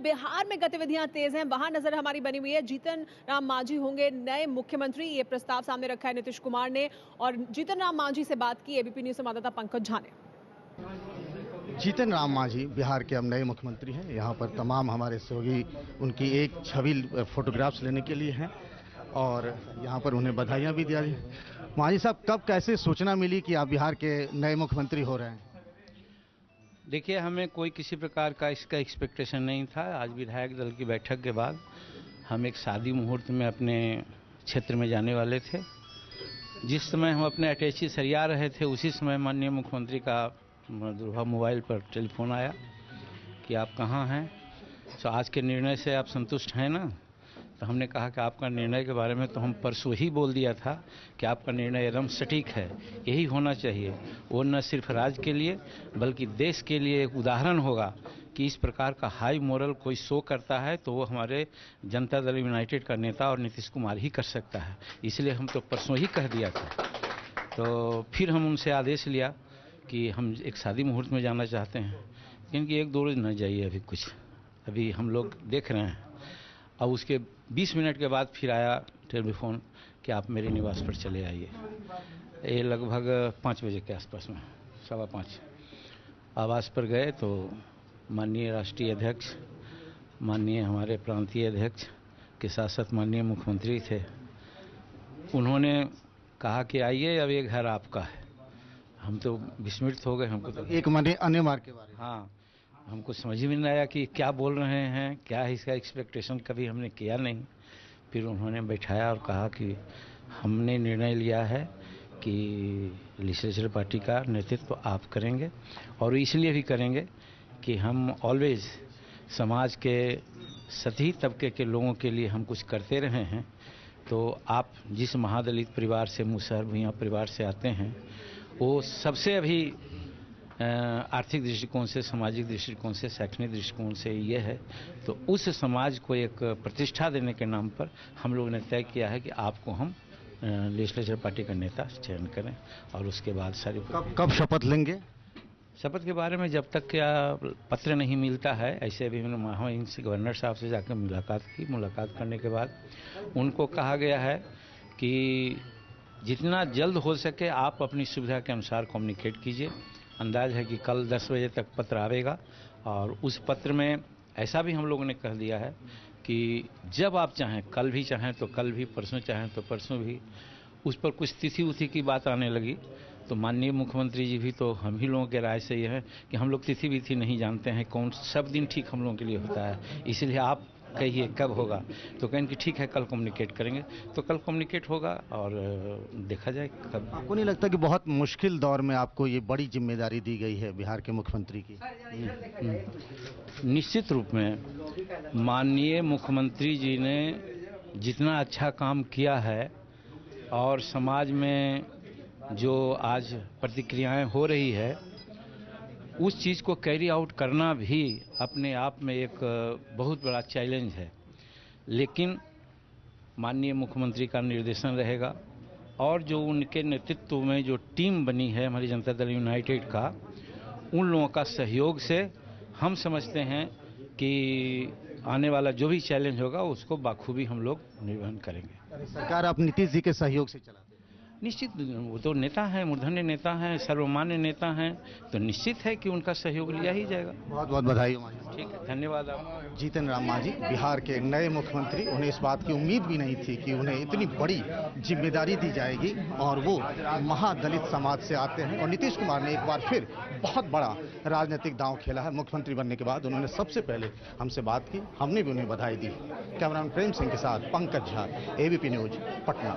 बिहार में गतिविधियां तेज हैं, वहां नजर हमारी बनी हुई है। जीतन राम मांझी होंगे नए मुख्यमंत्री, ये प्रस्ताव सामने रखा है नीतीश कुमार ने। और जीतन राम मांझी से बात की एबीपी न्यूज संवाददाता पंकज झा ने। जीतन राम मांझी बिहार के अब नए मुख्यमंत्री हैं। यहाँ पर तमाम हमारे सहयोगी उनकी एक छवि फोटोग्राफ्स लेने के लिए हैं और यहाँ पर उन्हें बधाइयाँ भी दिया। मांझी साहब, कब कैसे सूचना मिली कि आप बिहार के नए मुख्यमंत्री हो रहे हैं? देखिए, हमें कोई किसी प्रकार का इसका एक्सपेक्टेशन नहीं था। आज विधायक दल की बैठक के बाद हम एक शादी मुहूर्त में अपने क्षेत्र में जाने वाले थे। जिस समय हम अपने अटैची सरिया रहे थे, उसी समय माननीय मुख्यमंत्री का दूरभाष मोबाइल पर टेलीफोन आया कि आप कहाँ हैं। तो आज के निर्णय से आप संतुष्ट हैं ना? तो हमने कहा कि आपका निर्णय के बारे में तो हम परसों ही बोल दिया था कि आपका निर्णय एकदम सटीक है, यही होना चाहिए। वो न सिर्फ राज्य के लिए बल्कि देश के लिए एक उदाहरण होगा कि इस प्रकार का हाई मोरल कोई शो करता है तो वो हमारे जनता दल यूनाइटेड का नेता और नीतीश कुमार ही कर सकता है। इसलिए हम तो परसों ही कह दिया था। तो फिर हम उनसे आदेश लिया कि हम एक शादी मुहूर्त में जाना चाहते हैं, क्योंकि एक दो रोज न जाइए, अभी हम लोग देख रहे हैं। अब उसके 20 मिनट के बाद फिर आया टेलीफोन कि आप मेरे निवास पर चले आइए। ये लगभग 5 बजे के आसपास में, 5:15 आवास पर गए तो माननीय राष्ट्रीय अध्यक्ष, माननीय हमारे प्रांतीय अध्यक्ष के साथ साथ माननीय मुख्यमंत्री थे। उन्होंने कहा कि आइए, अब ये घर आपका है। हम तो विस्मित हो गए। हमको तो एक अन्य मार्ग के बारे में, हाँ, हमको समझ में नहीं आया कि क्या बोल रहे हैं, क्या है इसका एक्सपेक्टेशन कभी हमने किया नहीं। फिर उन्होंने बैठाया और कहा कि हमने निर्णय लिया है कि लेजिस्लेचर पार्टी का नेतृत्व आप करेंगे, और इसलिए भी करेंगे कि हम ऑलवेज समाज के सभी तबके के लोगों के लिए हम कुछ करते रहे हैं। तो आप जिस महादलित परिवार से, मुसहर भुइयां परिवार से आते हैं, वो सबसे अभी आर्थिक दृष्टिकोण से, सामाजिक दृष्टिकोण से, शैक्षणिक दृष्टिकोण से ये है। तो उस समाज को एक प्रतिष्ठा देने के नाम पर हम लोगों ने तय किया है कि आपको हम लेजिस्लेचर पार्टी का नेता चयन करें। और उसके बाद सारी कब शपथ लेंगे? शपथ के बारे में जब तक क्या पत्र नहीं मिलता है, ऐसे अभी मैंने वहाँ इनसे गवर्नर साहब से जाकर मुलाकात की। मुलाकात करने के बाद उनको कहा गया है कि जितना जल्द हो सके आप अपनी सुविधा के अनुसार कम्युनिकेट कीजिए। अंदाज है कि कल 10 बजे तक पत्र आवेगा, और उस पत्र में ऐसा भी हम लोगों ने कह दिया है कि जब आप चाहें, कल भी चाहें तो कल भी, परसों चाहें तो परसों भी। उस पर कुछ तिथि उथि की बात आने लगी तो माननीय मुख्यमंत्री जी भी, तो हम ही लोगों के राय से ये है कि हम लोग तिथि विथि नहीं जानते हैं, कौन सब दिन ठीक हम लोगों के लिए होता है, इसलिए आप कहिए कब होगा। तो कहें कि ठीक है, कल कम्युनिकेट करेंगे। तो कल कम्युनिकेट होगा और देखा जाए कब। आपको नहीं लगता कि बहुत मुश्किल दौर में आपको ये बड़ी जिम्मेदारी दी गई है बिहार के मुख्यमंत्री की? निश्चित रूप में माननीय मुख्यमंत्री जी ने जितना अच्छा काम किया है और समाज में जो आज प्रतिक्रियाएं हो रही है, उस चीज़ को कैरी आउट करना भी अपने आप में एक बहुत बड़ा चैलेंज है। लेकिन माननीय मुख्यमंत्री का निर्देशन रहेगा और जो उनके नेतृत्व में जो टीम बनी है हमारी जनता दल यूनाइटेड का, उन लोगों का सहयोग से हम समझते हैं कि आने वाला जो भी चैलेंज होगा उसको बाखूबी हम लोग निर्वहन करेंगे। सरकार आप नीतीश जी के सहयोग से चलाते हैं? निश्चित, वो तो नेता हैं, मूर्धन्य नेता हैं, सर्वमान्य नेता हैं, तो निश्चित है कि उनका सहयोग लिया ही जाएगा। बहुत बहुत बधाई हो। ठीक है, धन्यवाद आप। जीतन राम मांझी बिहार के नए मुख्यमंत्री, उन्हें इस बात की उम्मीद भी नहीं थी कि उन्हें इतनी बड़ी जिम्मेदारी दी जाएगी, और वो महादलित समाज से आते हैं। और नीतीश कुमार ने एक बार फिर बहुत बड़ा राजनीतिक दांव खेला है। मुख्यमंत्री बनने के बाद उन्होंने सबसे पहले हमसे बात की, हमने भी उन्हें बधाई दी। कैमरामैन प्रेम सिंह के साथ पंकज झा, एबीपी न्यूज, पटना।